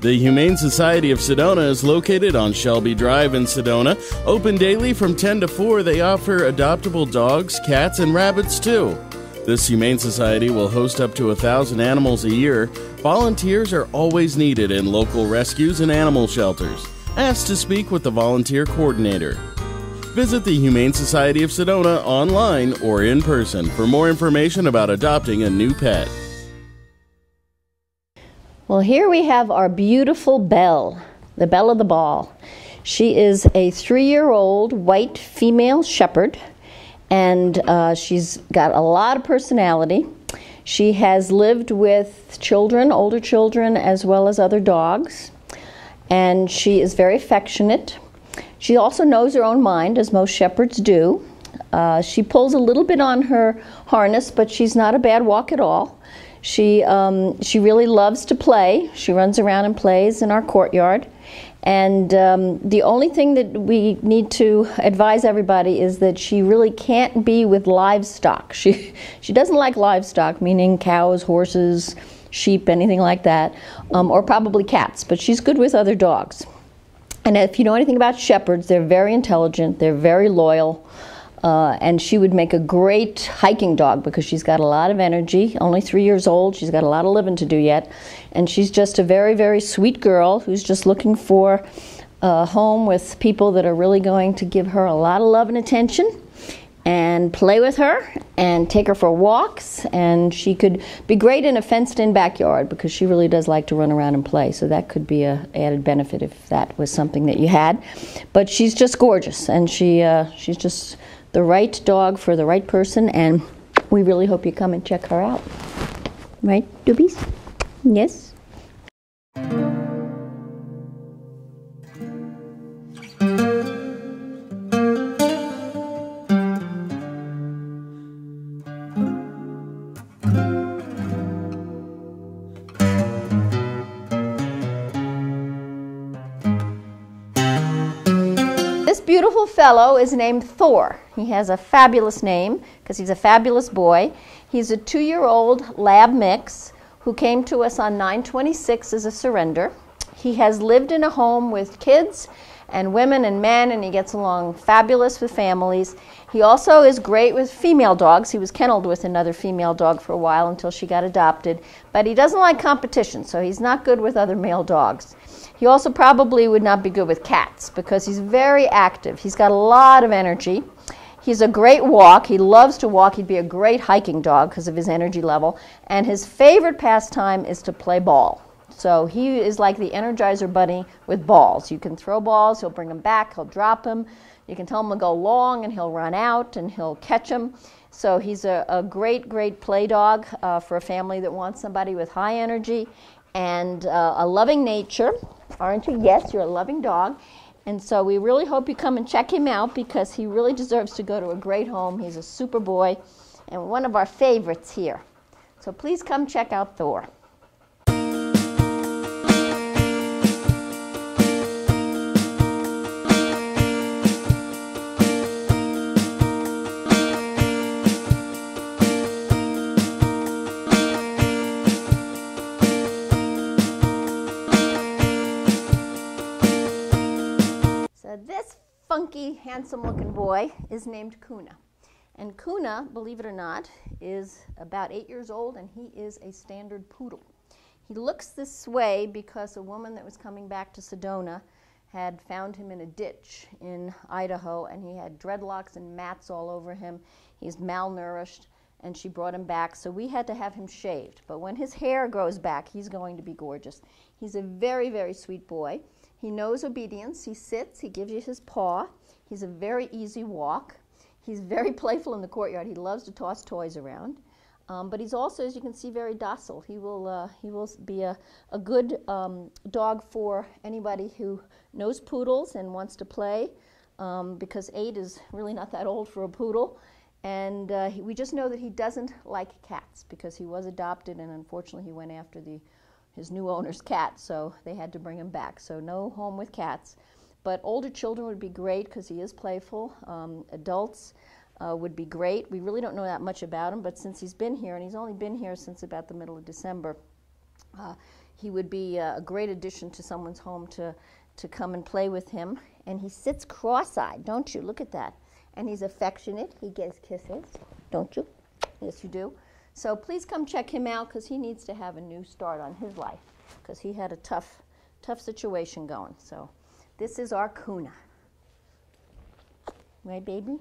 The Humane Society of Sedona is located on Shelby Drive in Sedona. Open daily from 10 to 4, they offer adoptable dogs, cats, and rabbits too. This Humane Society will host up to 1,000 animals a year. Volunteers are always needed in local rescues and animal shelters. Ask to speak with the volunteer coordinator. Visit the Humane Society of Sedona online or in person for more information about adopting a new pet. Well, here we have our beautiful Belle, the belle of the ball. She is a 3-year-old white female shepherd, and she's got a lot of personality. She has lived with children, older children, as well as other dogs, and she is very affectionate. She also knows her own mind, as most shepherds do. She pulls a little bit on her harness, but she's not a bad walk at all. She really loves to play. She runs around and plays in our courtyard. And the only thing that we need to advise everybody is that she really can't be with livestock. She doesn't like livestock, meaning cows, horses, sheep, anything like that, or probably cats, but she's good with other dogs. And if you know anything about shepherds, they're very intelligent, they're very loyal. And she would make a great hiking dog because she's got a lot of energy, only 3 years old, she's got a lot of living to do yet, and she's just a very, very sweet girl who's just looking for a home with people that are really going to give her a lot of love and attention and play with her and take her for walks, and she could be great in a fenced-in backyard because she really does like to run around and play, so that could be an added benefit if that was something that you had. But she's just gorgeous, and she's just the right dog for the right person, and we really hope you come and check her out. Right, Doobies? Yes? This beautiful fellow is named Thor. He has a fabulous name because he's a fabulous boy. He's a 2-year-old lab mix who came to us on 9/26 as a surrender. He has lived in a home with kids and women and men, and he gets along fabulous with families. He also is great with female dogs. He was kenneled with another female dog for a while until she got adopted, but he doesn't like competition, so he's not good with other male dogs. He also probably would not be good with cats because he's very active. He's got a lot of energy. He's a great walk. He loves to walk. He'd be a great hiking dog because of his energy level. And his favorite pastime is to play ball. So he is like the Energizer Bunny with balls. You can throw balls, he'll bring them back, he'll drop them. You can tell him to go long and he'll run out and he'll catch them. So he's a great, great play dog for a family that wants somebody with high energy and a loving nature. Aren't you? Yes, you're a loving dog. And so we really hope you come and check him out because he really deserves to go to a great home. He's a super boy and one of our favorites here. So please come check out Thor. This funky, handsome-looking boy is named Kuna. And Kuna, believe it or not, is about 8 years old, and he is a standard poodle. He looks this way because a woman that was coming back to Sedona had found him in a ditch in Idaho, and he had dreadlocks and mats all over him. He's malnourished, and she brought him back, so we had to have him shaved. But when his hair grows back, he's going to be gorgeous. He's a very, very sweet boy. He knows obedience. He sits, he gives you his paw. He's a very easy walk. He's very playful in the courtyard. He loves to toss toys around. But he's also, as you can see, very docile. He will be a good dog for anybody who knows poodles and wants to play, because 8 is really not that old for a poodle. And we just know that he doesn't like cats because he was adopted, and unfortunately he went after his new owner's cat, so they had to bring him back. So no home with cats. But older children would be great because he is playful. Adults would be great. We really don't know that much about him, but since he's been here, and he's only been here since about the middle of December, he would be a great addition to someone's home to come and play with him. And he sits cross-eyed, don't you? Look at that. And he's affectionate. He gives kisses, don't you? Yes, you do. So please come check him out because he needs to have a new start on his life because he had a tough situation going. So this is our Kuna. Right, baby?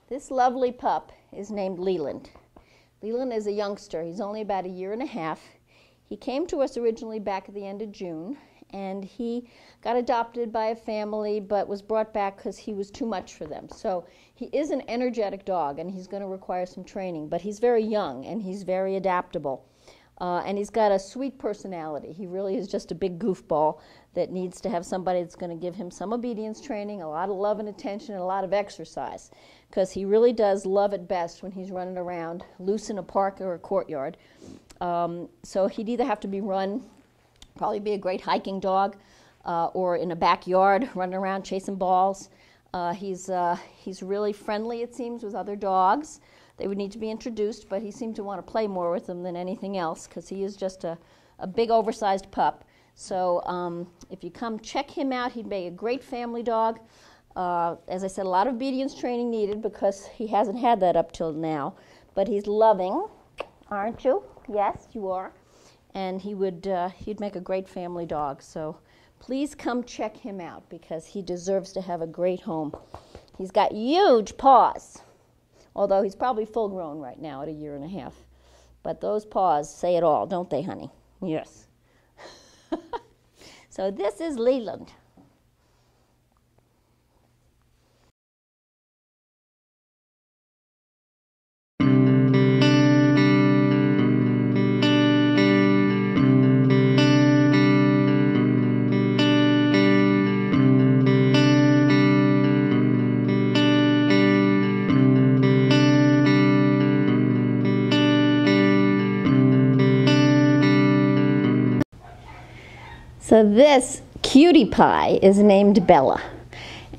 This lovely pup is named Leland. Leland is a youngster. He's only about 1.5 years. He came to us originally back at the end of June, and he got adopted by a family but was brought back because he was too much for them. So he is an energetic dog, and he's going to require some training, but he's very young and he's very adaptable. And he's got a sweet personality. He really is just a big goofball that needs to have somebody that's going to give him some obedience training, a lot of love and attention, and a lot of exercise, because he really does love it best when he's running around loose in a park or a courtyard. So he'd either have to be run, probably be a great hiking dog, or in a backyard running around chasing balls. He's really friendly, it seems, with other dogs. They would need to be introduced, but he seemed to want to play more with them than anything else because he is just a big oversized pup. So if you come check him out, he'd be a great family dog. As I said, a lot of obedience training needed because he hasn't had that up till now. But he's loving, aren't you? Yes, you are. And he'd make a great family dog. So please come check him out because he deserves to have a great home. He's got huge paws. Although he's probably full grown right now at 1.5 years. But those paws say it all, don't they, honey? Yes. So this is Leland. So this cutie pie is named Bella,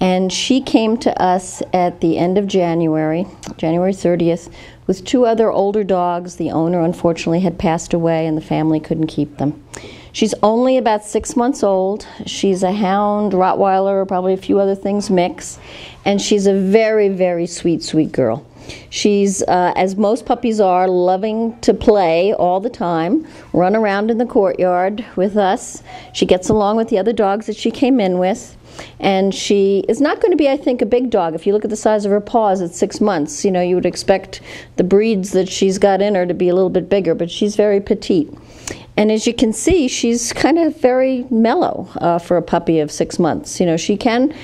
and she came to us at the end of January 30th, with 2 other older dogs. The owner unfortunately had passed away and the family couldn't keep them. She's only about 6 months old. She's a hound, Rottweiler, probably a few other things mix, and she's a very, very sweet, sweet girl. She's, as most puppies are, loving to play all the time, run around in the courtyard with us. She gets along with the other dogs that she came in with. And she is not going to be, I think, a big dog. If you look at the size of her paws at 6 months, you would expect the breeds that she's got in her to be a little bit bigger, but she's very petite. And as you can see, she's kind of very mellow for a puppy of 6 months. She can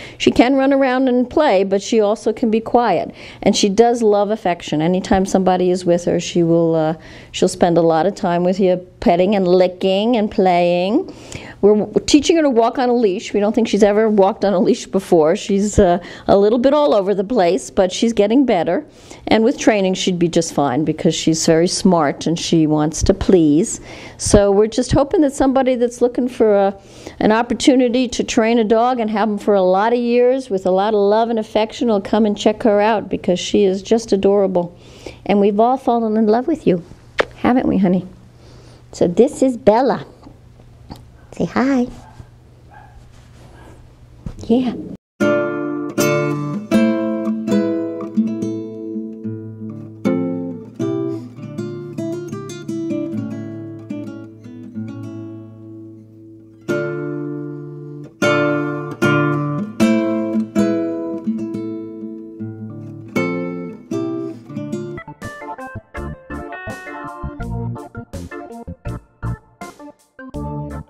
run around and play, but she also can be quiet. And she does love affection. Anytime somebody is with her, she'll spend a lot of time with you, petting and licking and playing. We're teaching her to walk on a leash. We don't think she's ever walked on a leash before. She's a little bit all over the place, but she's getting better. And with training, she'd be just fine because she's very smart and she wants to please. So we're just hoping that somebody that's looking for an opportunity to train a dog and have them for a lot of years with a lot of love and affection will come and check her out because she is just adorable. And we've all fallen in love with you, haven't we, honey? So this is Bella. Say hi. Yeah.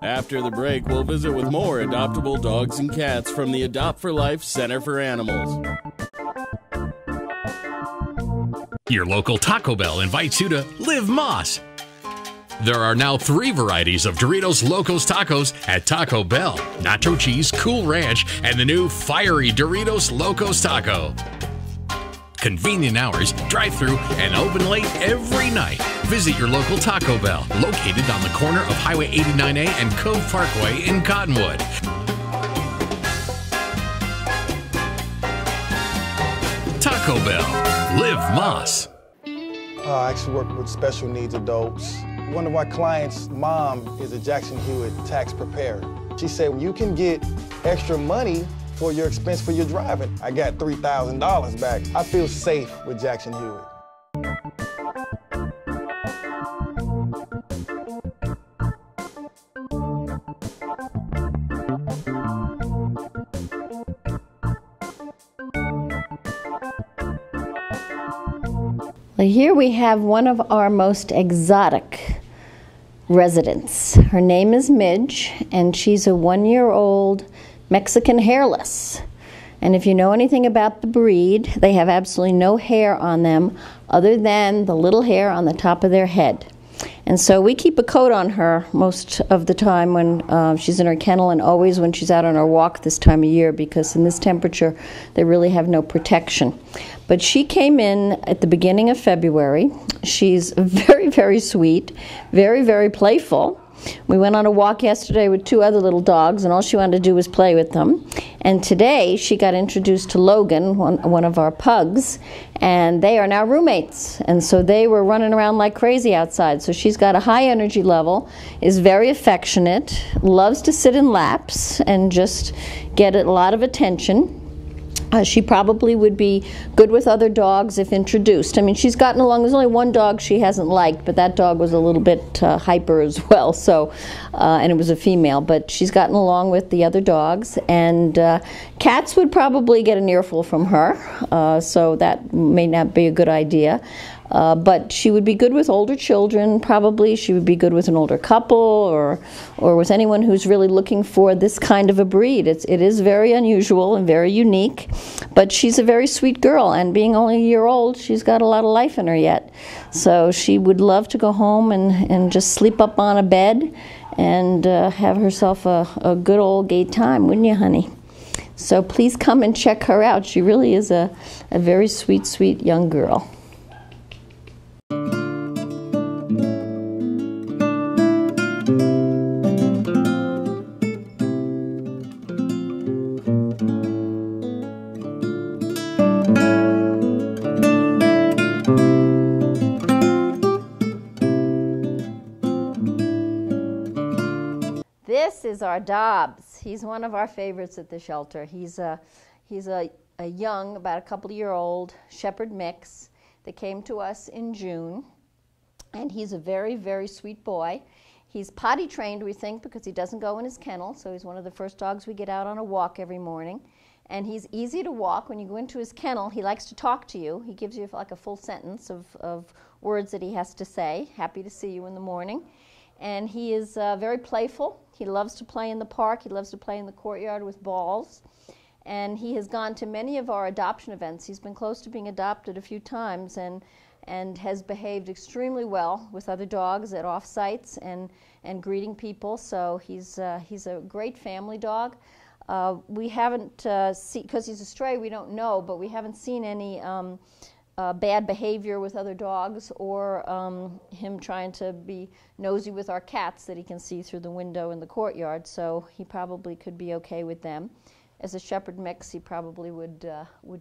After the break, we'll visit with more adoptable dogs and cats from the Adopt for Life Center for Animals. Your local Taco Bell invites you to Live Moss. There are now 3 varieties of Doritos Locos Tacos at Taco Bell: Nacho Cheese, Cool Ranch, and the new Fiery Doritos Locos Taco. Convenient hours, drive-thru, and open late every night. Visit your local Taco Bell, located on the corner of Highway 89A and Cove Parkway in Cottonwood. Taco Bell. Live Moss. I actually work with special needs adults. One of our clients' mom is a Jackson Hewitt tax preparer. She said, you can get extra money for your expense for your driving. I got $3,000 back. I feel safe with Jackson Hewitt. Well, here we have one of our most exotic residents. Her name is Midge, and she's a 1-year-old Mexican hairless. And if you know anything about the breed, they have absolutely no hair on them other than the little hair on the top of their head. And so we keep a coat on her most of the time when she's in her kennel, and always when she's out on her walk this time of year, because in this temperature they really have no protection. But she came in at the beginning of February. She's very, very sweet, very, very playful. We went on a walk yesterday with 2 other little dogs, and all she wanted to do was play with them. And today she got introduced to Logan, one of our pugs, and they are now roommates. And so they were running around like crazy outside. So she's got a high energy level, is very affectionate, loves to sit in laps and just get a lot of attention. She probably would be good with other dogs if introduced. I mean, she's gotten along. There's only one dog she hasn't liked, but that dog was a little bit hyper as well. So, and it was a female. But she's gotten along with the other dogs. And cats would probably get an earful from her. So that may not be a good idea. But she would be good with older children, probably. She would be good with an older couple, or with anyone who's really looking for this kind of a breed. It is very unusual and very unique, but she's a very sweet girl, and being only a year old, she's got a lot of life in her yet. So she would love to go home and just sleep up on a bed and have herself a good old gay time, wouldn't you, honey? So please come and check her out. She really is a very sweet, sweet young girl. This is our Dobbs. He's one of our favorites at the shelter. He's a young, about a couple-year-old shepherd mix that came to us in June, and he's a very, very sweet boy. He's potty trained, we think, because he doesn't go in his kennel, so he's one of the first dogs we get out on a walk every morning. And he's easy to walk. When you go into his kennel, he likes to talk to you. He gives you like a full sentence of words that he has to say. Happy to see you in the morning. And he is very playful. He loves to play in the park. He loves to play in the courtyard with balls. And he has gone to many of our adoption events. He's been close to being adopted a few times, and has behaved extremely well with other dogs at off-sites and greeting people. So he's a great family dog. We haven't seen, because he's a stray, we don't know, but we haven't seen any bad behavior with other dogs, or him trying to be nosy with our cats that he can see through the window in the courtyard. So he probably could be okay with them. As a shepherd mix, he probably would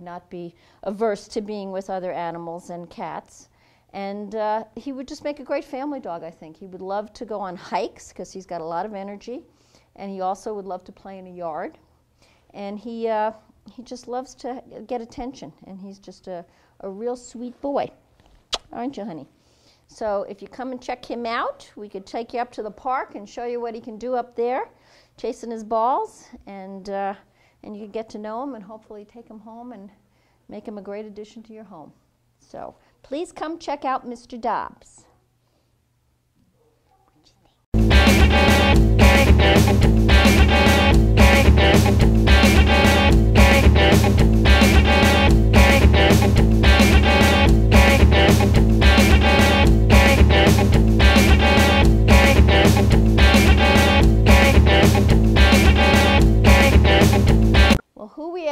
not be averse to being with other animals and cats. And he would just make a great family dog, I think. He would love to go on hikes because he's got a lot of energy. And he also would love to play in a yard. And he just loves to get attention. And he's just a real sweet boy. Aren't you, honey? So if you come and check him out, we could take you up to the park and show you what he can do up there, chasing his balls. And you can get to know him and hopefully take him home and make him a great addition to your home. So please come check out Mr. Dobbs. What do you think?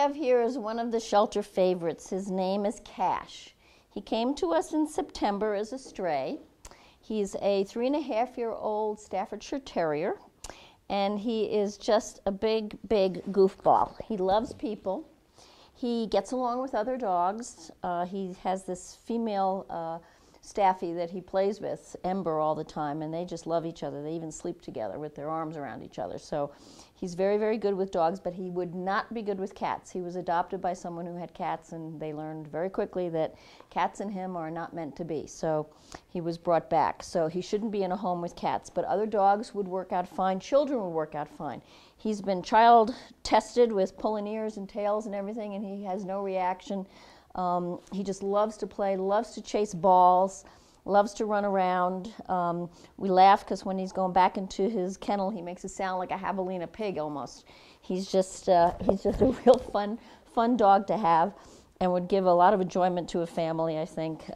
have here is one of the shelter favorites. His name is Cash. He came to us in September as a stray. He's a 3.5-year-old Staffordshire Terrier, and he is just a big, big goofball. He loves people. He gets along with other dogs. He has this female Staffy that he plays with, Ember, all the time, and they just love each other. They even sleep together with their arms around each other. So he's very, very good with dogs, but he would not be good with cats. He was adopted by someone who had cats, and they learned very quickly that cats and him are not meant to be. So he was brought back. So he shouldn't be in a home with cats, but other dogs would work out fine. Children would work out fine. He's been child tested with pulling ears and tails and everything, and he has no reaction. He just loves to play, loves to chase balls, loves to run around. We laugh because when he's going back into his kennel, he makes it sound like a javelina pig almost. He's just a real fun dog to have, and would give a lot of enjoyment to a family, I think.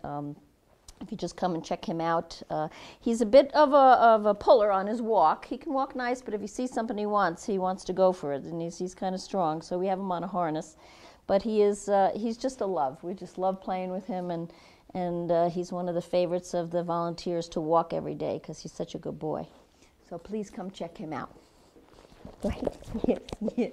If you just come and check him out. He's a bit of a puller on his walk. He can walk nice, but if he sees something he wants to go for it, and he's kind of strong, so we have him on a harness. But he's just a love. We just love playing with him, and he's one of the favorites of the volunteers to walk every day because he's such a good boy. So please come check him out. Right? Yes, yes.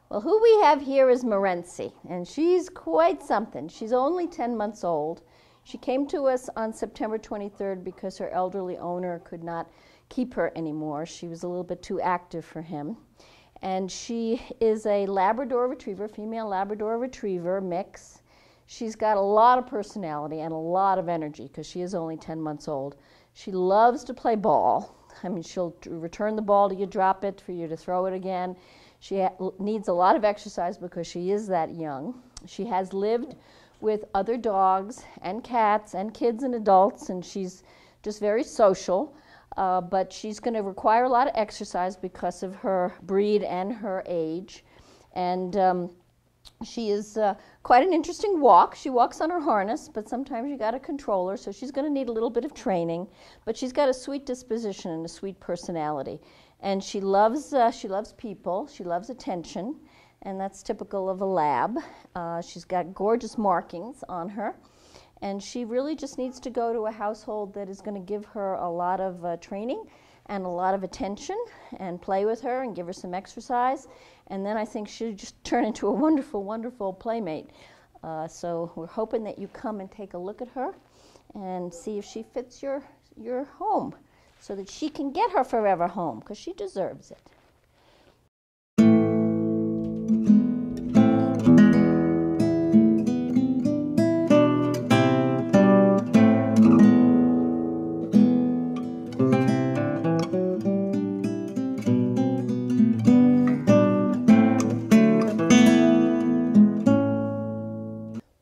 Well, who we have here is Morency, and she's quite something. She's only 10 months old. She came to us on September 23rd because her elderly owner could not keep her anymore. She was a little bit too active for him. And she is a Labrador Retriever, female Labrador Retriever mix. She's got a lot of personality and a lot of energy because she is only 10 months old. She loves to play ball. I mean, she'll return the ball to you, drop it, for you to throw it again. She needs a lot of exercise because she is that young. She has lived with other dogs and cats and kids and adults, and she's just very social, but she's going to require a lot of exercise because of her breed and her age. And she is quite an interesting walk. She walks on her harness, but sometimes you got to control her, so she's going to need a little bit of training. But she's got a sweet disposition and a sweet personality. And she loves people. She loves attention, and that's typical of a lab. She's got gorgeous markings on her, and she really just needs to go to a household that is going to give her a lot of training and a lot of attention, and play with her and give her some exercise, and then I think she'll just turn into a wonderful, wonderful playmate. So we're hoping that you come and take a look at her and see if she fits your home, so that she can get her forever home, because she deserves it.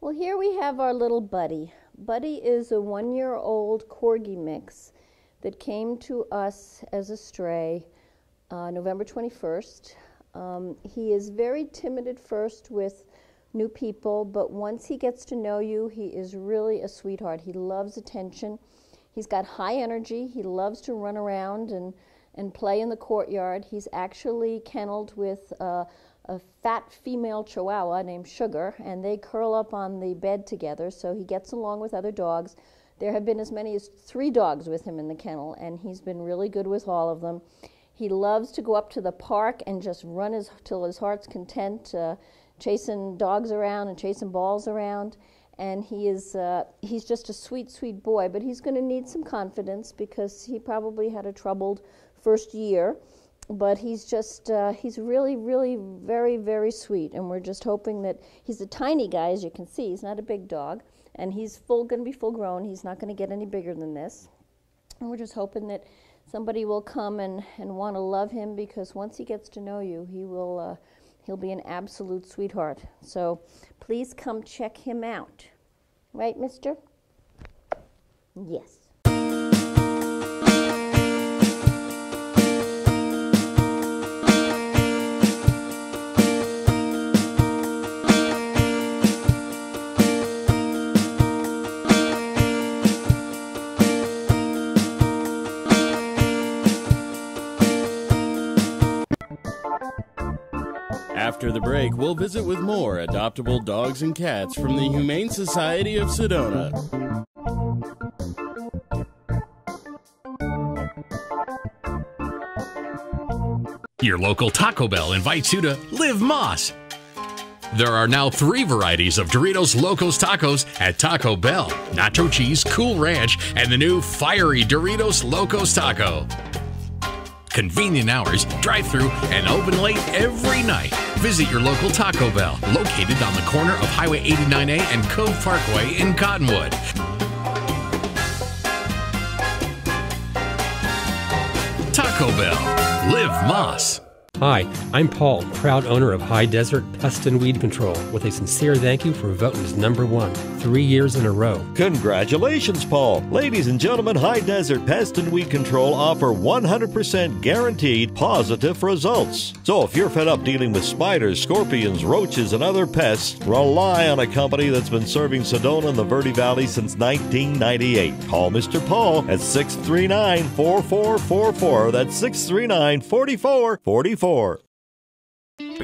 Well, here we have our little Buddy. Buddy is a 1-year-old Corgi mix that came to us as a stray November 21st. He is very timid at first with new people, but once he gets to know you, he is really a sweetheart. He loves attention. He's got high energy. He loves to run around and play in the courtyard. He's actually kenneled with a fat female Chihuahua named Sugar, and they curl up on the bed together, so he gets along with other dogs. There have been as many as 3 dogs with him in the kennel, and he's been really good with all of them. He loves to go up to the park and just run till his heart's content, chasing dogs around and chasing balls around. And he's just a sweet, sweet boy, but he's going to need some confidence because he probably had a troubled first year. But he's really, really very, very sweet, and we're just hoping that he's a tiny guy, as you can see. He's not a big dog, and he's going to be full grown. He's not going to get any bigger than this. And we're just hoping that somebody will come and want to love him, because once he gets to know you, he'll be an absolute sweetheart. So please come check him out. Right, mister? Yes. After the break, we'll visit with more adoptable dogs and cats from the Humane Society of Sedona. Your local Taco Bell invites you to Live Moss. There are now 3 varieties of Doritos Locos Tacos at Taco Bell: Nacho Cheese, Cool Ranch, and the new Fiery Doritos Locos Taco. Convenient hours, drive-through, and open late every night. Visit your local Taco Bell, located on the corner of Highway 89A and Cove Parkway in Cottonwood. Taco Bell. Live Moss. Hi, I'm Paul, proud owner of High Desert Pest and Weed Control, with a sincere thank you for voting as #1 3 years in a row. Congratulations, Paul. Ladies and gentlemen, High Desert Pest and Weed Control offer 100% guaranteed positive results. So if you're fed up dealing with spiders, scorpions, roaches, and other pests, rely on a company that's been serving Sedona and the Verde Valley since 1998. Call Mr. Paul at 639-4444. That's 639-4444. I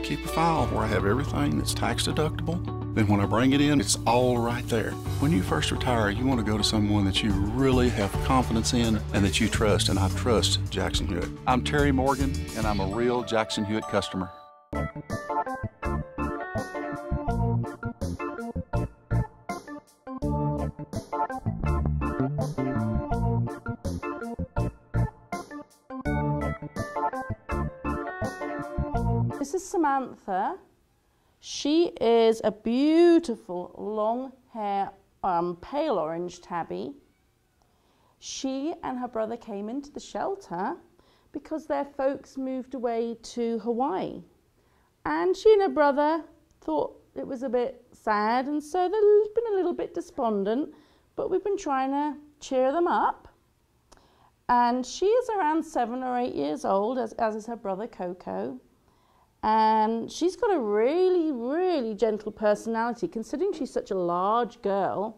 keep a file where I have everything that's tax deductible. Then when I bring it in, it's all right there. When you first retire, you want to go to someone that you really have confidence in and that you trust, and I trust Jackson Hewitt. I'm Terry Morgan, and I'm a real Jackson Hewitt customer. This is Samantha. She is a beautiful long hair, pale orange tabby. She and her brother came into the shelter because their folks moved away to Hawaii. And she and her brother thought it was a bit sad, and so they've been a little bit despondent, but we've been trying to cheer them up. And she is around 7 or 8 years old, as is her brother Coco. And she's got a really, really gentle personality. Considering she's such a large girl,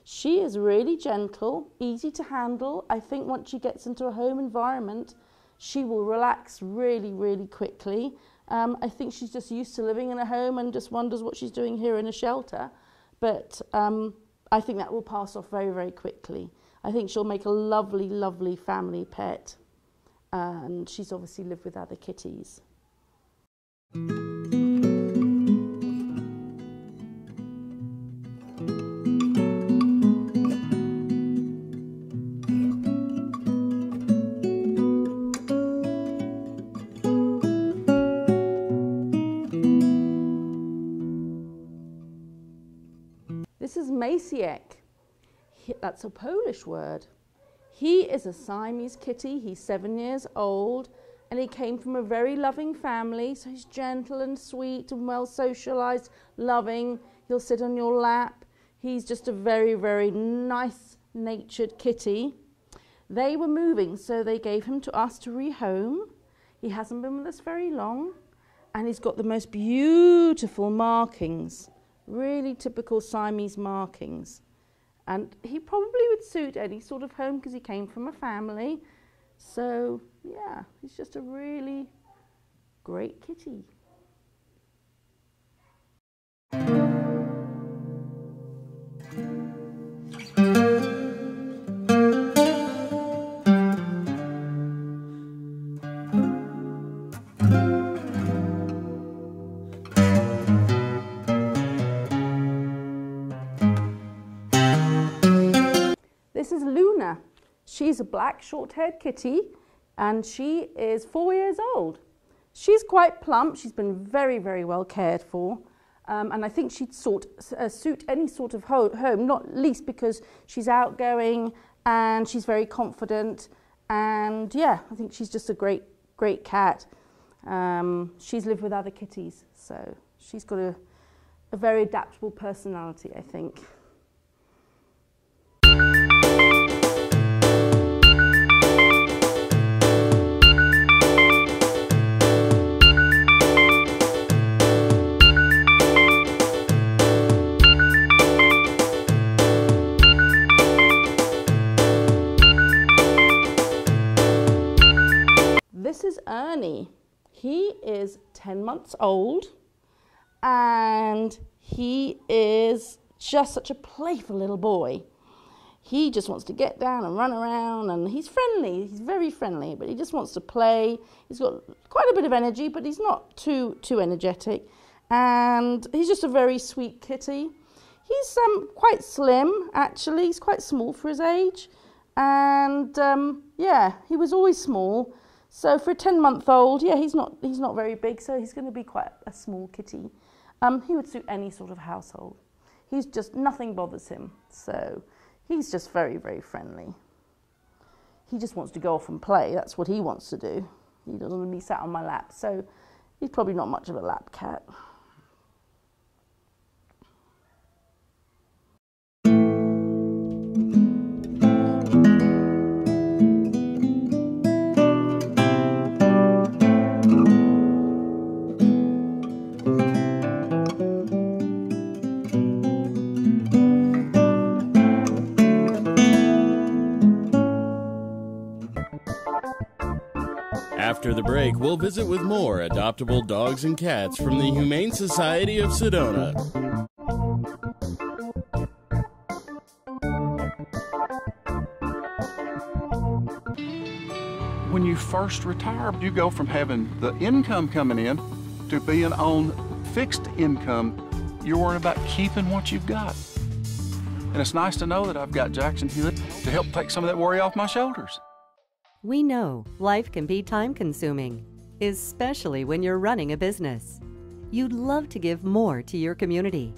she is really gentle, easy to handle. I think once she gets into a home environment, she will relax really, really quickly. I think she's just used to living in a home and just wonders what she's doing here in a shelter. But I think that will pass off very, very quickly. I think she'll make a lovely, lovely family pet. And she's obviously lived with other kitties. This is Maciek. That's a Polish word. He is a Siamese kitty. He's 7 years old. And he came from a very loving family, so he's gentle and sweet and well socialized, loving. He'll sit on your lap. He's just a very, very nice-natured kitty. They were moving, so they gave him to us to rehome. He hasn't been with us very long, and he's got the most beautiful markings, really typical Siamese markings. And he probably would suit any sort of home because he came from a family. So, yeah, he's just a really great kitty. This is Luna. She's a black short-haired kitty, and she is 4 years old. She's quite plump. She's been very, very well cared for. And I think she'd suit any sort of home, not least because she's outgoing and she's very confident. And yeah, I think she's just a great, great cat. She's lived with other kitties, so she's got a very adaptable personality, I think. This is Ernie. He is 10 months old. and he is just such a playful little boy. He just wants to get down and run around, and he's friendly. He's very friendly, but he just wants to play. He's got quite a bit of energy, but he's not too energetic. And he's just a very sweet kitty. He's quite slim, actually. He's quite small for his age. And yeah, he was always small. So for a 10-month-old, yeah, he's not very big, so he's going to be quite a small kitty. He would suit any sort of household. He's just, nothing bothers him. So he's just very, very friendly. He just wants to go off and play. That's what he wants to do. He doesn't want to be sat on my lap. So he's probably not much of a lap cat. After the break, we'll visit with more adoptable dogs and cats from the Humane Society of Sedona. When you first retire, you go from having the income coming in to being on fixed income. You're worried about keeping what you've got. And it's nice to know that I've got Jackson Hewitt to help take some of that worry off my shoulders. We know life can be time-consuming, especially when you're running a business. You'd love to give more to your community,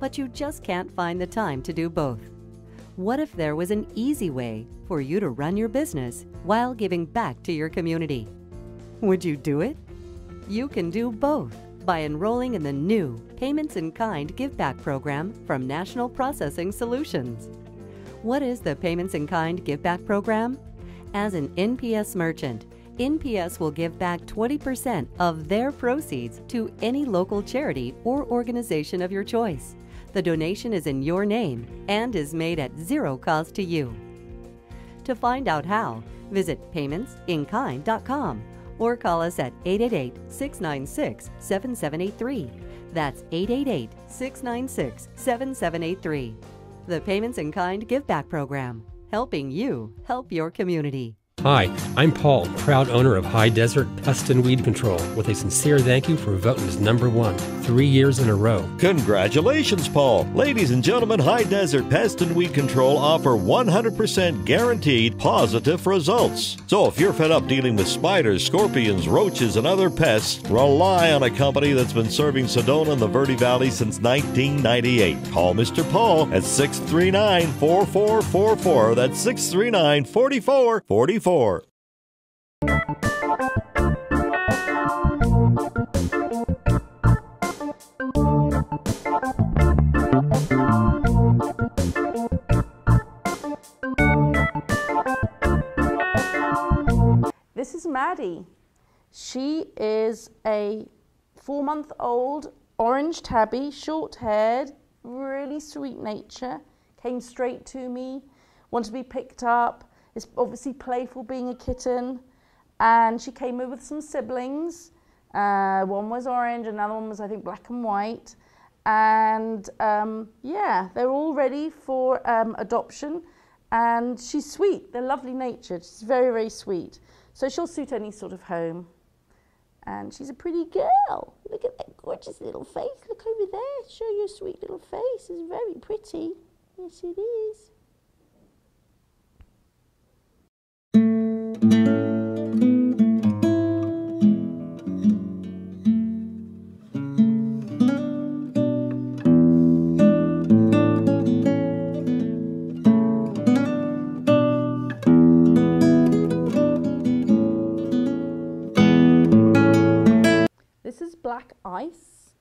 but you just can't find the time to do both. What if there was an easy way for you to run your business while giving back to your community? Would you do it? You can do both by enrolling in the new Payments in Kind Give Back program from National Processing Solutions. What is the Payments in Kind Give Back program? As an NPS merchant, NPS will give back 20% of their proceeds to any local charity or organization of your choice. The donation is in your name and is made at zero cost to you. To find out how, visit paymentsinkind.com or call us at 888-696-7783. That's 888-696-7783. The Payments in Kind Give Back program, helping you help your community. Hi, I'm Paul, proud owner of High Desert Pest and Weed Control, with a sincere thank you for voting as #1 3 years in a row. Congratulations, Paul. Ladies and gentlemen, High Desert Pest and Weed Control offer 100% guaranteed positive results. So if you're fed up dealing with spiders, scorpions, roaches, and other pests, rely on a company that's been serving Sedona and the Verde Valley since 1998. Call Mr. Paul at 639-4444. That's 639-4444. This is Maddie. She is a 4-month-old orange tabby, short-haired, really sweet nature. Came straight to me, wanted to be picked up. Is obviously playful being a kitten. And she came in with some siblings. One was orange, another one was, I think, black and white. And yeah, they're all ready for adoption. And she's sweet. They're lovely natured. She's very, very sweet. So she'll suit any sort of home. And she's a pretty girl. Look at that gorgeous little face. Look over there. Show your sweet little face. It's very pretty. Yes, it is. This is Black Ice.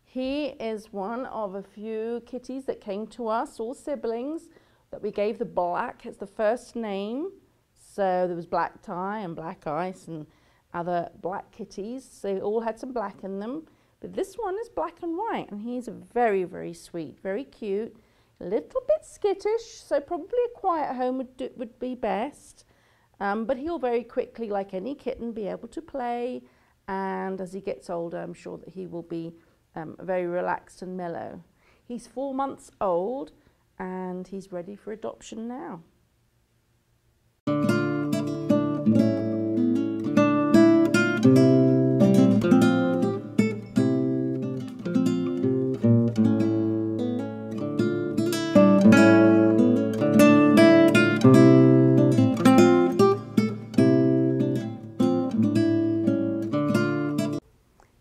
He is one of a few kitties that came to us, all siblings, that we gave the Black as the first name. So there was Black Tie and Black Ice and other black kitties. So they all had some black in them. But this one is black and white, and he's very, very sweet, very cute, a little bit skittish, so probably a quiet home would be best. But he'll very quickly, like any kitten, be able to play. And as he gets older, I'm sure that he will be very relaxed and mellow. He's 4 months old and he's ready for adoption now.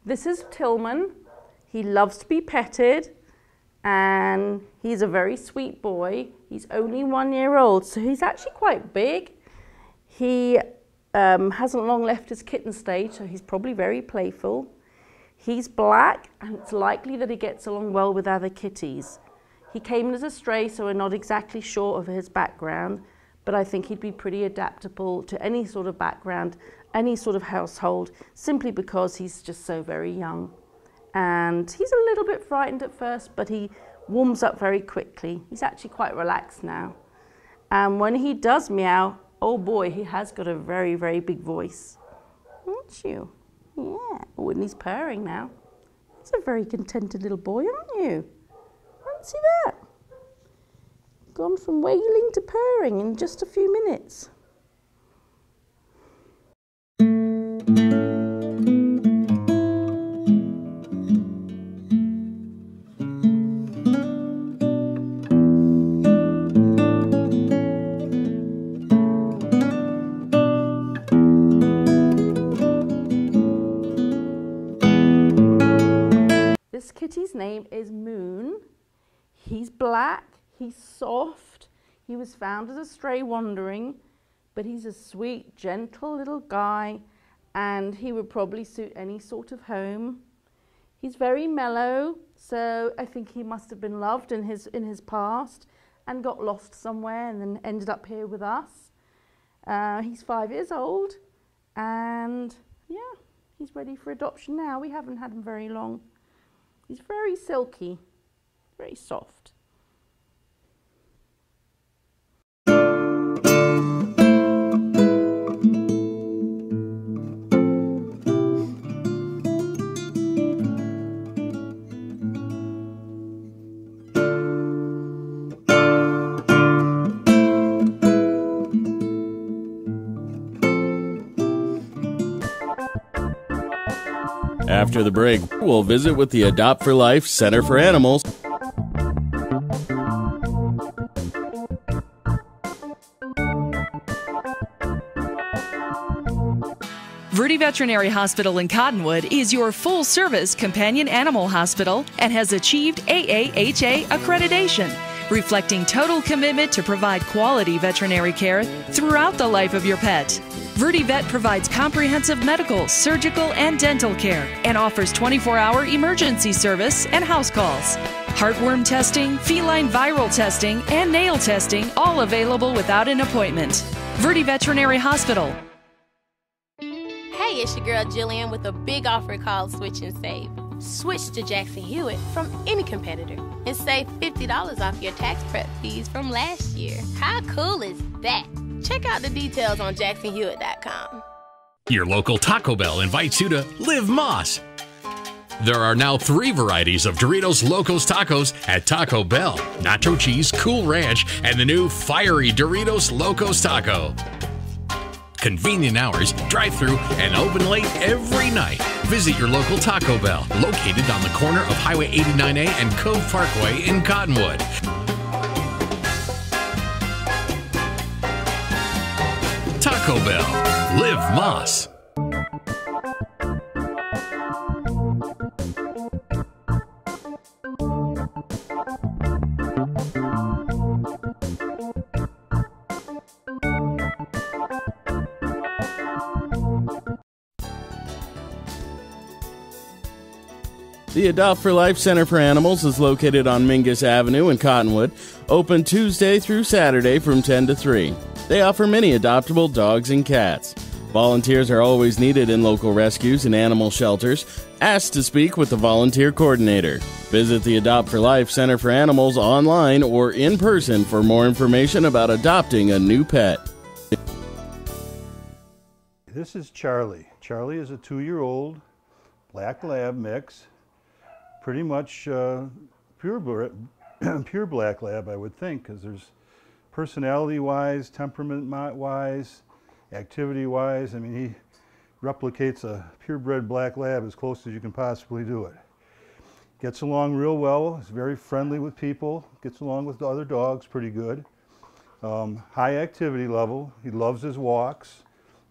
This is Tillman. He loves to be petted and he's a very sweet boy. He's only 1 year old, so he's actually quite big. He hasn't long left his kitten stage, so he's probably very playful. He's black and it's likely that he gets along well with other kitties. He came in as a stray, so we're not exactly sure of his background, but I think he'd be pretty adaptable to any sort of background, any sort of household, simply because he's just so very young. And he's a little bit frightened at first, but he warms up very quickly. He's actually quite relaxed now. And when he does meow, oh boy, he has got a very, very big voice. Aren't you? Yeah. Oh, and he's purring now. He's a very contented little boy, aren't you? Fancy that. Gone from wailing to purring in just a few minutes. This kitty's name is Moon. He's black, he's soft, he was found as a stray wandering, but he's a sweet, gentle little guy and he would probably suit any sort of home. He's very mellow, so I think he must have been loved in his past and got lost somewhere and then ended up here with us. He's 5 years old and yeah, he's ready for adoption now. We haven't had him very long. He's very silky, very soft. After the break, we'll visit with the Adopt for Life Center for Animals. Febrary Veterinary Hospital in Cottonwood is your full-service companion animal hospital and has achieved AAHA accreditation, reflecting total commitment to provide quality veterinary care throughout the life of your pet. Febrary Vet provides comprehensive medical, surgical, and dental care and offers 24-hour emergency service and house calls. Heartworm testing, feline viral testing, and nail testing, all available without an appointment. Febrary Veterinary Hospital. Hey, it's your girl Jillian with a big offer called Switch and Save. Switch to Jackson Hewitt from any competitor and save $50 off your tax prep fees from last year. How cool is that? Check out the details on jacksonhewitt.com. Your local Taco Bell invites you to Live Moss. There are now 3 varieties of Doritos Locos Tacos at Taco Bell: Nacho Cheese, Cool Ranch, and the new Fiery Doritos Locos Taco. Convenient hours, drive-through, and open late every night. Visit your local Taco Bell, located on the corner of Highway 89A and Cove Parkway in Cottonwood. Taco Bell. Live Moss. The Adopt for Life Center for Animals is located on Mingus Avenue in Cottonwood, open Tuesday through Saturday from 10 to 3. They offer many adoptable dogs and cats. Volunteers are always needed in local rescues and animal shelters. Ask to speak with the volunteer coordinator. Visit the Adopt for Life Center for Animals online or in person for more information about adopting a new pet. This is Charlie. Charlie is a 2-year-old black lab mix. pretty much pure black lab, I would think, because there's personality-wise, temperament-wise, activity-wise. I mean, he replicates a purebred black lab as close as you can possibly do it. Gets along real well, is very friendly with people, gets along with the other dogs pretty good. High activity level, he loves his walks,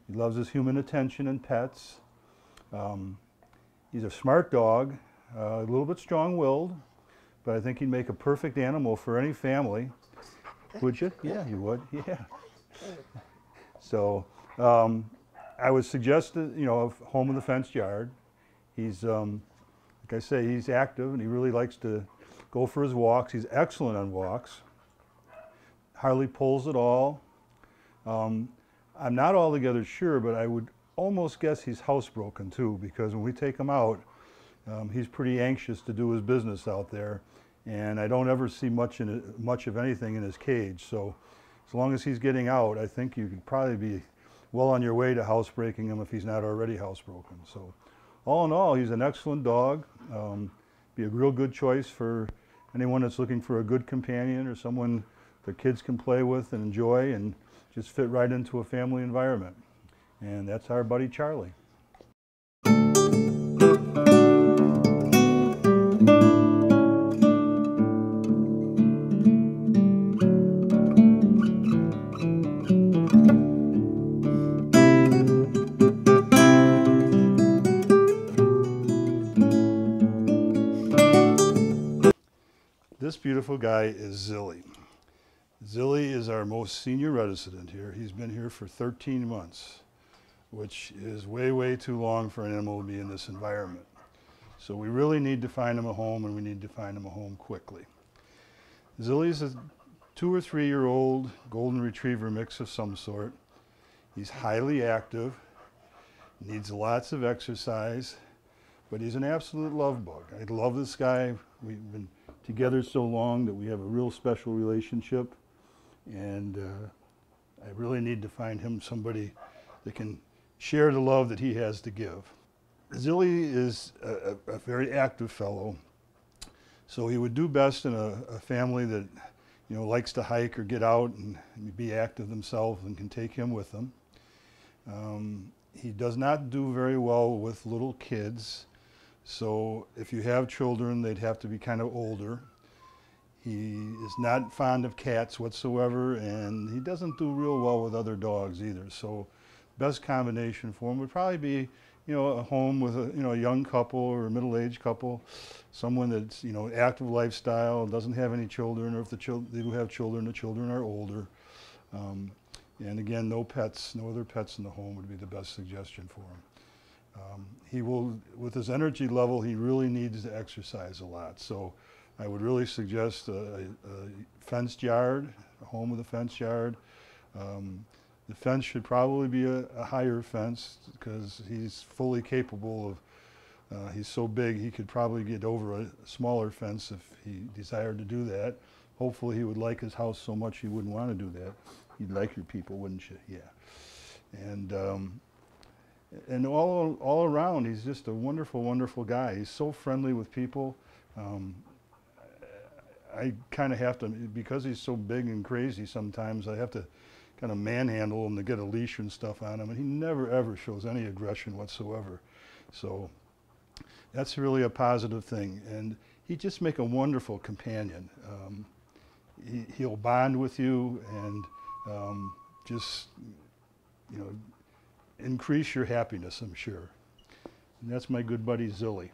he loves his human attention and pets. He's a smart dog, a little bit strong-willed, but I think he'd make a perfect animal for any family. Would you? Yeah, you would, yeah. So, I would suggest, you know, a home with a fenced yard. He's, like I say, he's active and he really likes to go for his walks. He's excellent on walks. Hardly pulls at all. I'm not altogether sure, but I would almost guess he's housebroken too, because when we take him out, he's pretty anxious to do his business out there, and I don't ever see much of anything in his cage. So as long as he's getting out, I think you could probably be well on your way to housebreaking him if he's not already housebroken. So all in all, he's an excellent dog. Be a real good choice for anyone that's looking for a good companion or someone the kids can play with and enjoy and just fit right into a family environment. And that's our buddy Charlie. This beautiful guy is Zilly. Zilly is our most senior resident here. He's been here for 13 months, which is way, way too long for an animal to be in this environment. So we really need to find him a home, and we need to find him a home quickly. Zilly's a 2 or 3 year old golden retriever mix of some sort. He's highly active, needs lots of exercise, but he's an absolute love bug. I love this guy. We've been together so long that we have a real special relationship, and I really need to find him somebody that can share the love that he has to give. Zilly is a very active fellow, so he would do best in a family that, you know, likes to hike or get out and be active themselves and can take him with them. He does not do very well with little kids. So if you have children, they'd have to be kind of older. He is not fond of cats whatsoever, and he doesn't do real well with other dogs either. So best combination for him would probably be, you know, a home with a young couple or a middle-aged couple, someone that's, you know, active lifestyle, doesn't have any children, or if they do have children, the children are older. And again, no pets, no other pets in the home would be the best suggestion for him. He will, with his energy level, he really needs to exercise a lot. So I would really suggest a fenced yard, a home with a fenced yard. The fence should probably be a higher fence because he's fully capable of, he's so big he could probably get over a smaller fence if he desired to do that. Hopefully he would like his house so much he wouldn't want to do that. You'd like your people, wouldn't you? Yeah. And all around, he's just a wonderful, wonderful guy. He's so friendly with people. I kind of have to, because he's so big and crazy sometimes, I have to kind of manhandle him to get a leash and stuff on him, and he never ever shows any aggression whatsoever. So that's really a positive thing. And he'd just make a wonderful companion. He'll bond with you and just, you know, increase your happiness, I'm sure. And that's my good buddy Zilly.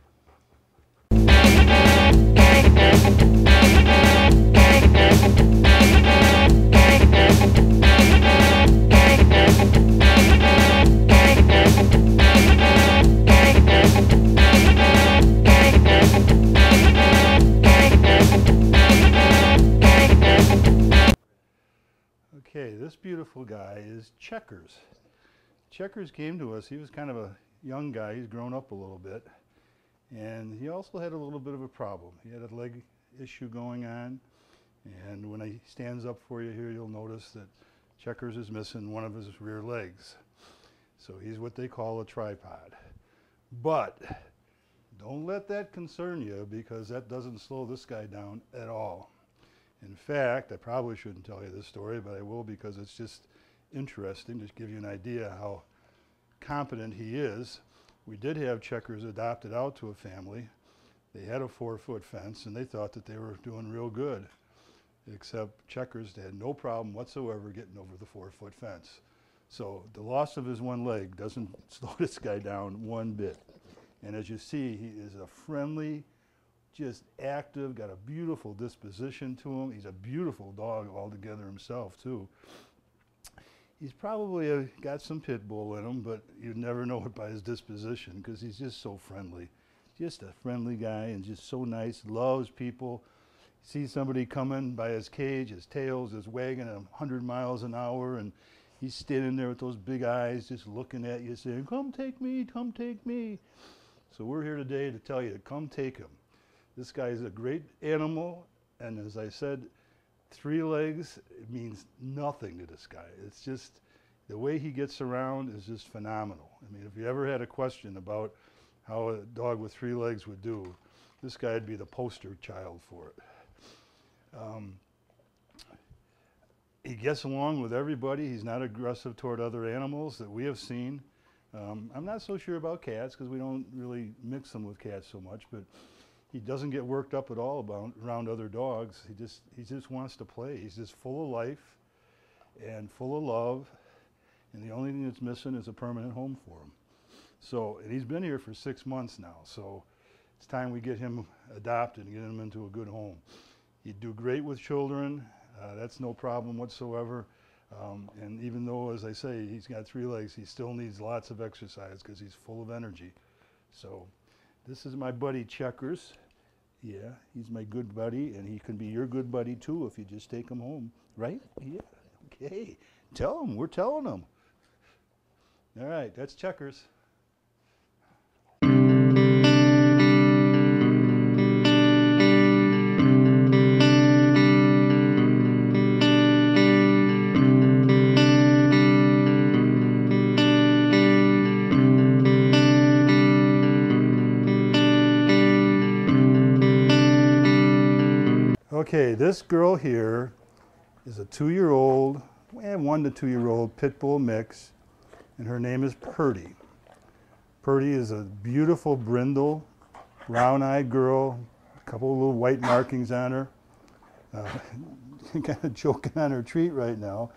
Okay, this beautiful guy is Checkers. Checkers came to us. He was kind of a young guy. He's grown up a little bit. And he also had a little bit of a problem. He had a leg issue going on. And when he stands up for you here, you'll notice that Checkers is missing one of his rear legs. So he's what they call a tripod. But Don't let that concern you, because that doesn't slow this guy down at all. In fact, I probably shouldn't tell you this story, but I will, because it's just interesting to give you an idea how competent he is. We did have Checkers adopted out to a family. They had a 4-foot fence, and they thought that they were doing real good, except Checkers had no problem whatsoever getting over the 4-foot fence. So the loss of his one leg doesn't slow this guy down one bit. And as you see, he is a friendly, just active, got a beautiful disposition to him. He's a beautiful dog altogether himself, too. He's probably got some pit bull in him, but you'd never know it by his disposition, because he's just so friendly. Just a friendly guy, and just so nice, loves people. Sees somebody coming by his cage, his tail's just wagging at 100 miles an hour, and he's standing there with those big eyes just looking at you saying, "Come take me, come take me." So we're here today to tell you to come take him. This guy is a great animal, and as I said, 3 legs, it means nothing to this guy. It's just, the way he gets around is just phenomenal. I mean, if you ever had a question about how a dog with 3 legs would do, this guy would be the poster child for it. He gets along with everybody. He's not aggressive toward other animals that we have seen. I'm not so sure about cats, because we don't really mix them with cats so much, but he doesn't get worked up at all around other dogs. He just wants to play. He's just full of life and full of love, and the only thing that's missing is a permanent home for him. So, and he's been here for 6 months now, so it's time we get him adopted and get him into a good home. He'd do great with children. That's no problem whatsoever. And even though, as I say, he's got 3 legs, he still needs lots of exercise because he's full of energy. So this is my buddy Checkers. Yeah, he's my good buddy, and he can be your good buddy too if you just take him home, right? Yeah, okay. Tell him, we're telling him. All right, that's Checkers. Okay, this girl here is a 2-year-old, 1 to 2-year-old pit bull mix, and her name is Purdy. Purdy is a beautiful brindle, brown-eyed girl, a couple of little white markings on her. Kind of choking on her treat right now.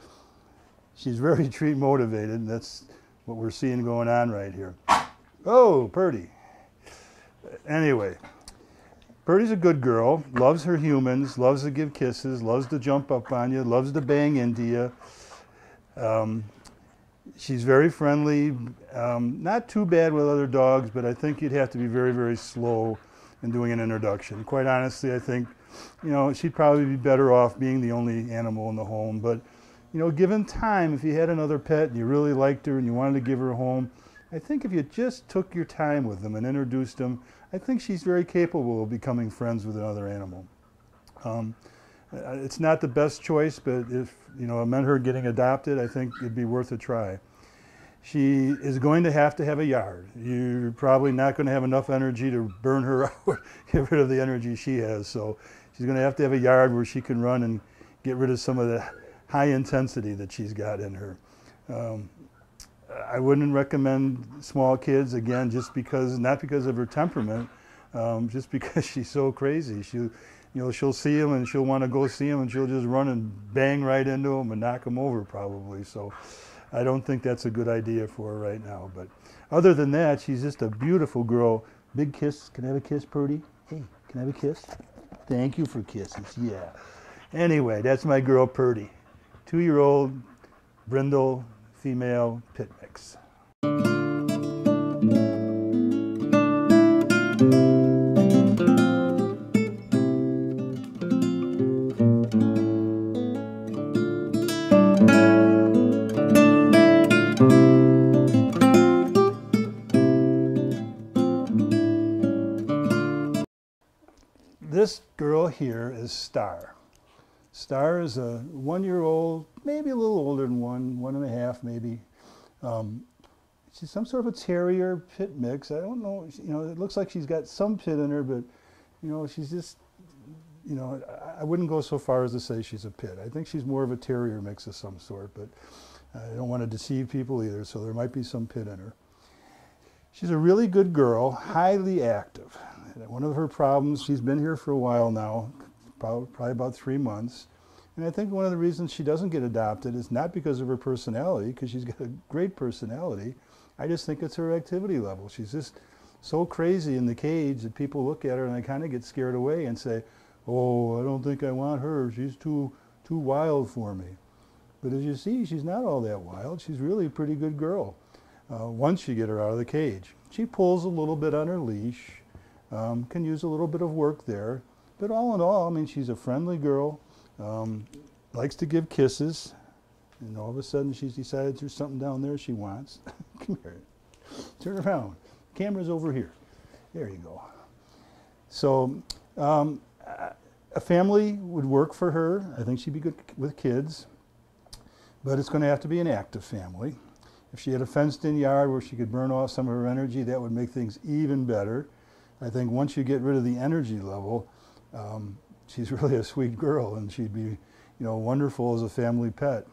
She's very treat motivated, and that's what we're seeing going on right here. Oh, Purdy. Anyway. Purdy's a good girl, loves her humans, loves to give kisses, loves to jump up on you, loves to bang into you. She's very friendly, not too bad with other dogs, but I think you'd have to be very, very slow in doing an introduction. Quite honestly, I think, you know, she'd probably be better off being the only animal in the home. But, you know, given time, if you had another pet and you really liked her and you wanted to give her a home, I think if you just took your time with them and introduced them, I think she's very capable of becoming friends with another animal. It's not the best choice, but if, you know, it meant her getting adopted, I think it'd be worth a try. She is going to have a yard. You're probably not going to have enough energy to burn her out, get rid of the energy she has. So she's going to have a yard where she can run and get rid of some of the high intensity that she's got in her. I wouldn't recommend small kids, again, just because, not because of her temperament, just because she's so crazy. She'll see him and she'll want to go see him, and she'll just run and bang right into him and knock him over probably. So I don't think that's a good idea for her right now. But other than that, she's just a beautiful girl. Big kiss. Can I have a kiss, Purdy? Hey, can I have a kiss? Thank you for kisses. Yeah. Anyway, that's my girl Purdy. 2-year-old brindle female pit mix. This girl here is Star. Star is a 1-year-old, maybe a little older than 1.5 maybe. she's some sort of a terrier pit mix. I don't know, you know, it looks like she's got some pit in her, but, you know, she's just, you know, I wouldn't go so far as to say she's a pit. I think she's more of a terrier mix of some sort, but I don't want to deceive people either, so there might be some pit in her. She's a really good girl, highly active. One of her problems, she's been here for a while now, probably about 3 months, and I think one of the reasons she doesn't get adopted is not because of her personality, because she's got a great personality. I just think it's her activity level. She's just so crazy in the cage that people look at her and they kind of get scared away and say, oh, I don't think I want her. She's too wild for me. But as you see, she's not all that wild. She's really a pretty good girl once you get her out of the cage. She pulls a little bit on her leash, can use a little bit of work there. But all in all, I mean, she's a friendly girl, likes to give kisses, and all of a sudden she's decided there's something down there she wants. Come here. Turn around. Camera's over here. There you go. So a family would work for her. I think she'd be good with kids, but it's going to have to be an active family. If she had a fenced-in yard where she could burn off some of her energy, that would make things even better. I think once you get rid of the energy level, she's really a sweet girl, and she'd be, you know, wonderful as a family pet.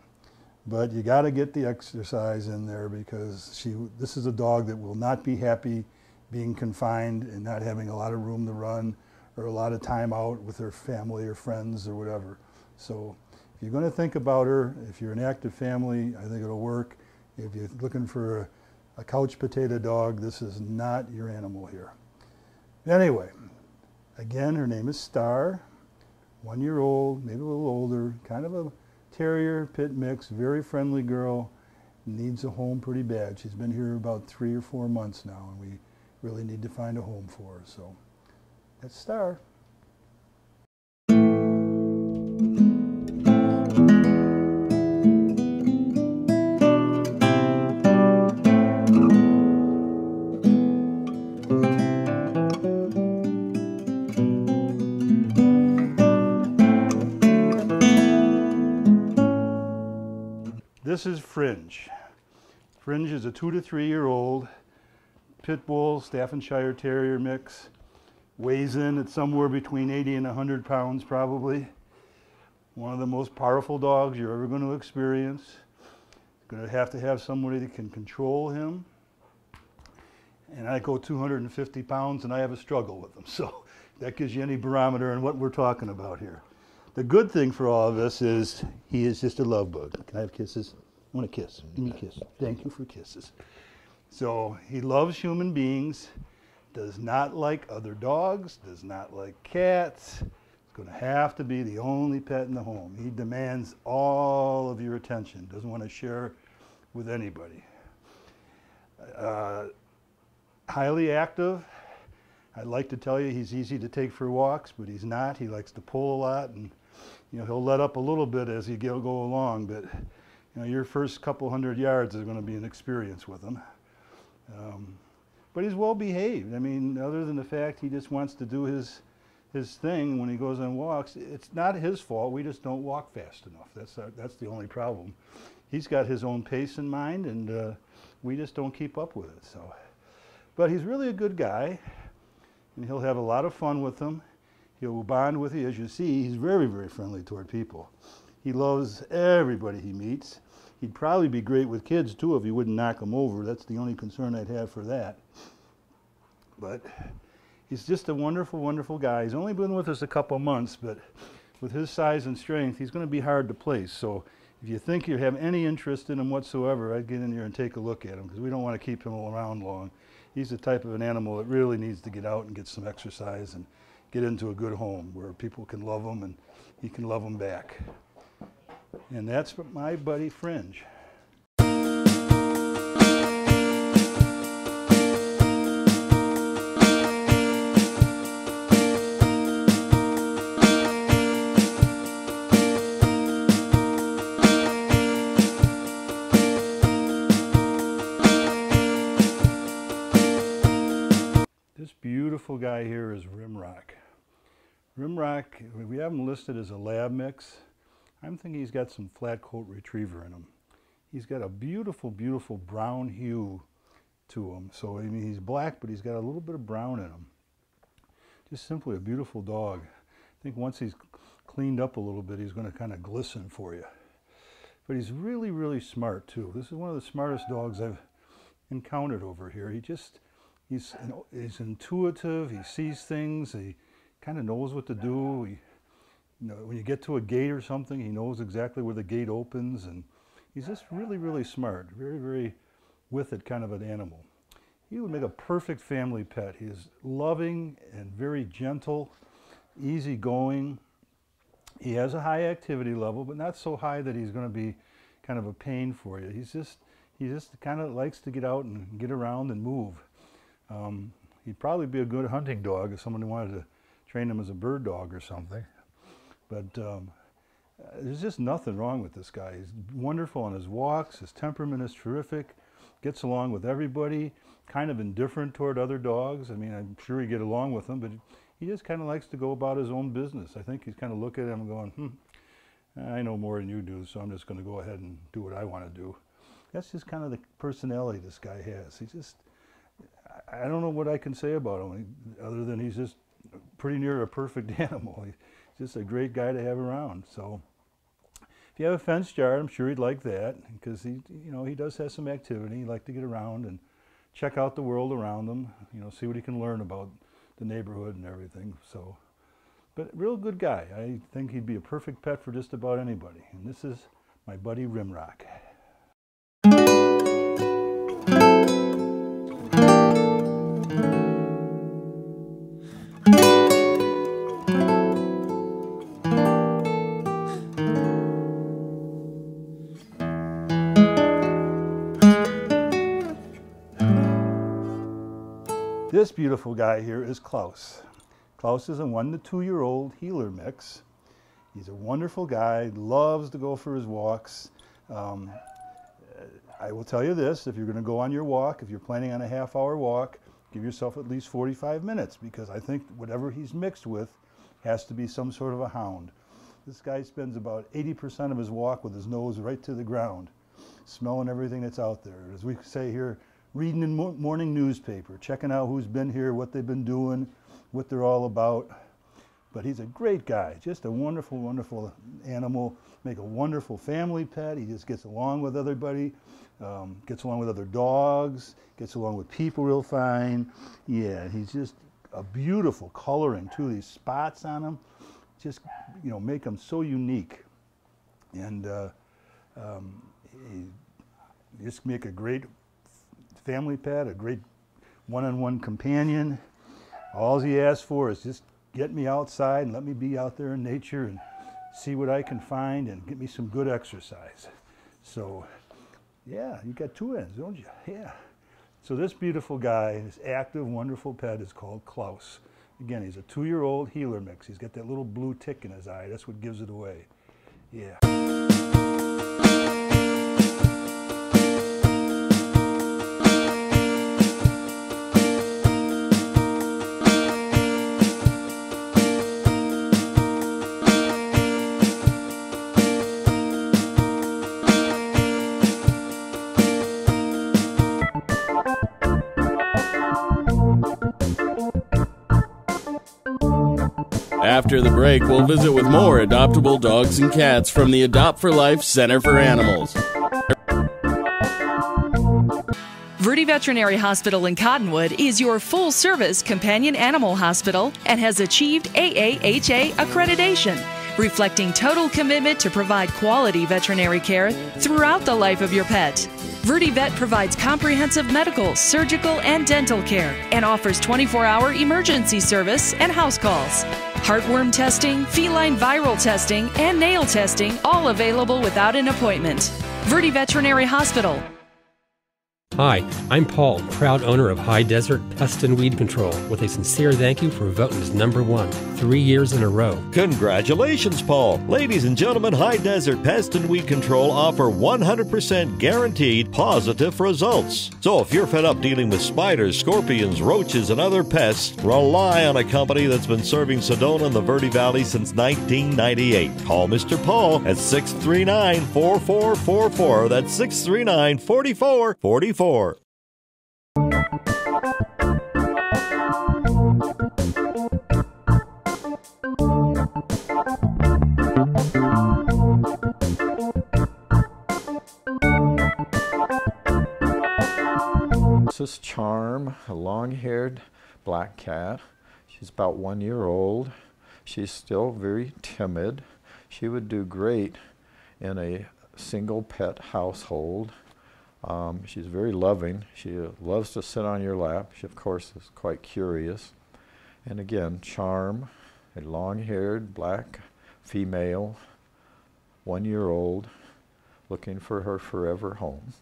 But you got to get the exercise in there, because this is a dog that will not be happy being confined and not having a lot of room to run or a lot of time out with her family or friends or whatever. So if you're going to think about her, if you're an active family, I think it'll work. If you're looking for a couch potato dog, this is not your animal here. Anyway, again, her name is Star, 1 year old, maybe a little older, kind of a terrier pit mix, very friendly girl, needs a home pretty bad. She's been here about 3 or 4 months now, and we really need to find a home for her. So that's Star. This is Fringe. Fringe is a 2 to 3 year old pit bull, Staffordshire Terrier mix. Weighs in at somewhere between 80 and 100 pounds probably. One of the most powerful dogs you're ever going to experience. Going to have somebody that can control him. And I go 250 pounds and I have a struggle with him. So that gives you any barometer on what we're talking about here. The good thing for all of this is he is just a love bug. Can I have kisses? I want a kiss. Give me a kiss. Thank you for kisses. So he loves human beings, does not like other dogs, does not like cats. It's going to have to be the only pet in the home. He demands all of your attention, doesn't want to share with anybody. Highly active. I'd like to tell you he's easy to take for walks, but he's not. He likes to pull a lot, and you know, he'll let up a little bit as he go along, but you know, your first couple 100 yards is going to be an experience with him. But he's well behaved. I mean, other than the fact he just wants to do his thing when he goes on walks, it's not his fault. We just don't walk fast enough. That's the only problem. He's got his own pace in mind, and we just don't keep up with it. So, but he's really a good guy, and he'll have a lot of fun with them. He'll bond with you. As you see, he's very, very friendly toward people. He loves everybody he meets. He'd probably be great with kids, too, if he wouldn't knock them over. That's the only concern I'd have for that. But he's just a wonderful, wonderful guy. He's only been with us a couple months, but with his size and strength, he's going to be hard to place. So if you think you have any interest in him whatsoever, I'd get in here and take a look at him, because we don't want to keep him around long. He's the type of an animal that really needs to get out and get some exercise and get into a good home where people can love him and he can love them back. And that's my buddy Fringe. This beautiful guy here is Rimrock. Rimrock, we have him listed as a lab mix. I'm thinking he's got some flat coat retriever in him. He's got a beautiful, beautiful brown hue to him. So I mean, he's black, but he's got a little bit of brown in him. Just simply a beautiful dog. I think once he's cleaned up a little bit, he's going to kind of glisten for you. But he's really, really smart too. This is one of the smartest dogs I've encountered over here. He's intuitive. He sees things. He kind of knows what to do. When you get to a gate or something, he knows exactly where the gate opens, and he's just really, really smart. Very, very with it kind of an animal. He would make a perfect family pet. He is loving and very gentle, easygoing. He has a high activity level, but not so high that he's going to be kind of a pain for you. He just kind of likes to get out and get around and move. He'd probably be a good hunting dog if someone wanted to train him as a bird dog or something. But there's just nothing wrong with this guy. He's wonderful on his walks. His temperament is terrific. Gets along with everybody. Kind of indifferent toward other dogs. I mean, I'm sure he'd get along with them, but he just kind of likes to go about his own business. I think he's kind of looking at him and going, I know more than you do, so I'm just going to go ahead and do what I want to do. That's just kind of the personality this guy has. I don't know what I can say about him, other than he's just pretty near a perfect animal. He's just a great guy to have around. So if you have a fenced yard, I'm sure he'd like that, because he does have some activity. He'd like to get around and check out the world around him, see what he can learn about the neighborhood and everything. So, but real good guy. I think he'd be a perfect pet for just about anybody. And this is my buddy Rimrock. This beautiful guy here is Klaus. Klaus is a 1 to 2 year old heeler mix. He's a wonderful guy, loves to go for his walks. I will tell you this, if you're going to go on your walk, if you're planning on a half-hour walk, give yourself at least 45 minutes, because I think whatever he's mixed with has to be some sort of a hound. This guy spends about 80% of his walk with his nose right to the ground, smelling everything that's out there. As we say here, reading the morning newspaper, checking out who's been here, what they've been doing, what they're all about. But he's a great guy, just a wonderful, wonderful animal. Make a wonderful family pet. He just gets along with everybody, gets along with other dogs, gets along with people real fine. Yeah, he's just a beautiful coloring too. These spots on him just, make him so unique. And he just make a great family pet, a great one-on-one companion. All he asks for is just get me outside and let me be out there in nature and see what I can find and get me some good exercise. So, yeah, you got two ends, don't you? Yeah. So this beautiful guy, this active, wonderful pet is called Klaus. Again, he's a 2-year-old heeler mix. He's got that little blue tick in his eye. That's what gives it away. Yeah. After the break, we'll visit with more adoptable dogs and cats from the Adopt for Life Center for Animals. Febrary Veterinary Hospital in Cottonwood is your full-service companion animal hospital and has achieved AAHA accreditation, reflecting total commitment to provide quality veterinary care throughout the life of your pet. Febrary Vet provides comprehensive medical, surgical, and dental care and offers 24-hour emergency service and house calls. Heartworm testing, feline viral testing, and nail testing, all available without an appointment. Febrary Veterinary Hospital. Hi, I'm Paul, proud owner of High Desert Pest and Weed Control, with a sincere thank you for voting as #1 3 years in a row. Congratulations, Paul. Ladies and gentlemen, High Desert Pest and Weed Control offer 100% guaranteed positive results. So if you're fed up dealing with spiders, scorpions, roaches, and other pests, rely on a company that's been serving Sedona and the Verde Valley since 1998. Call Mr. Paul at 639-4444. That's 639-4444. This is Charm, a long-haired black cat. She's about 1 year old. She's still very timid. She would do great in a single pet household. She's very loving. She loves to sit on your lap. She, of course, is quite curious. And again, Charm, a long-haired black female, 1 year old, looking for her forever home.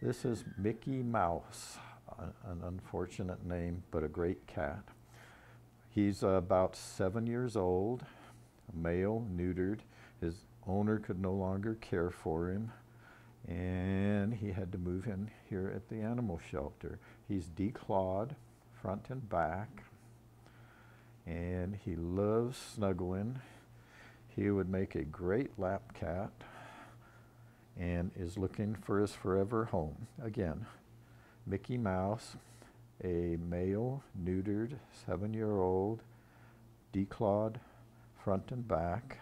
This is Mickey Mouse, an unfortunate name, but a great cat. He's about 7 years old, male, neutered. His owner could no longer care for him, and he had to move in here at the animal shelter. He's declawed front and back, and he loves snuggling. He would make a great lap cat and is looking for his forever home. Again, Mickey Mouse, a male, neutered, 7 year old, declawed front and back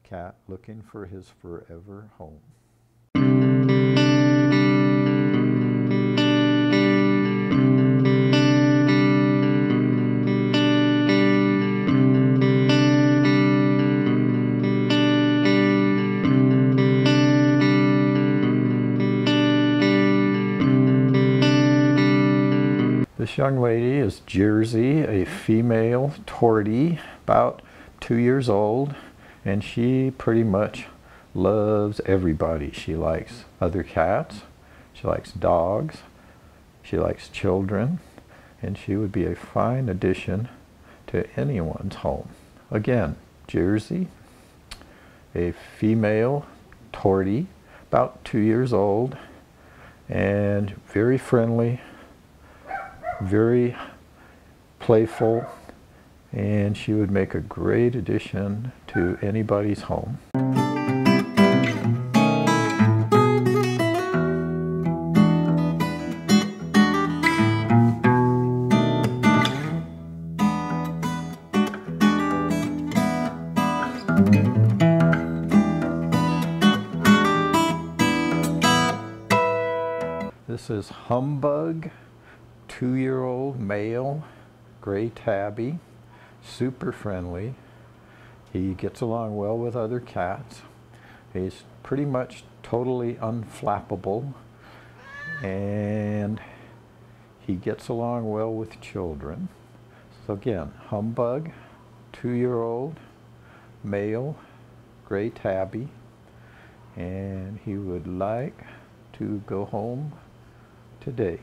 cat looking for his forever home. This young lady is Jersey, a female tortie, about 2 years old, and she pretty much loves everybody. She likes other cats, she likes dogs, she likes children, and she would be a fine addition to anyone's home. Again, Jersey, a female tortie, about 2 years old, and very friendly, very playful, and she would make a great addition to anybody's home. This is Humbug, 2 year old male, gray tabby, super friendly. He gets along well with other cats. He's pretty much totally unflappable, and he gets along well with children. So again, Humbug, 2 year old male, gray tabby, and he would like to go home today.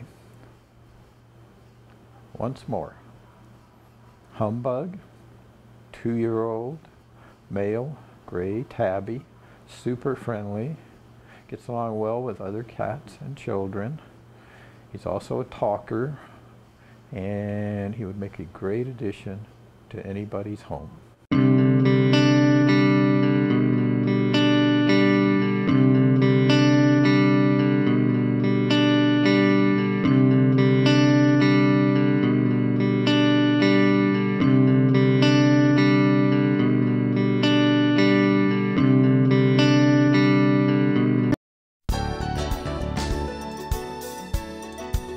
Once more, Humbug, 2 year old male, gray tabby, super friendly, gets along well with other cats and children. He's also a talker, and he would make a great addition to anybody's home.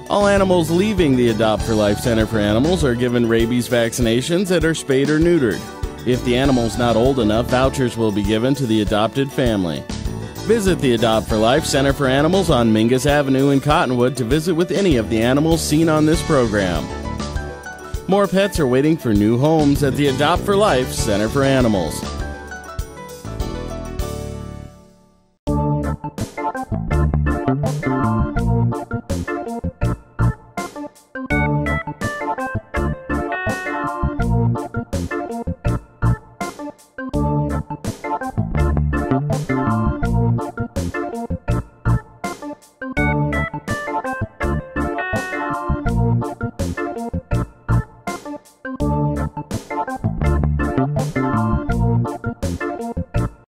All animals leaving the Adopt for Life Center for Animals are given rabies vaccinations and are spayed or neutered. If the animal's not old enough, vouchers will be given to the adopted family. Visit the Adopt for Life Center for Animals on Mingus Avenue in Cottonwood to visit with any of the animals seen on this program. More pets are waiting for new homes at the Adopt for Life Center for Animals.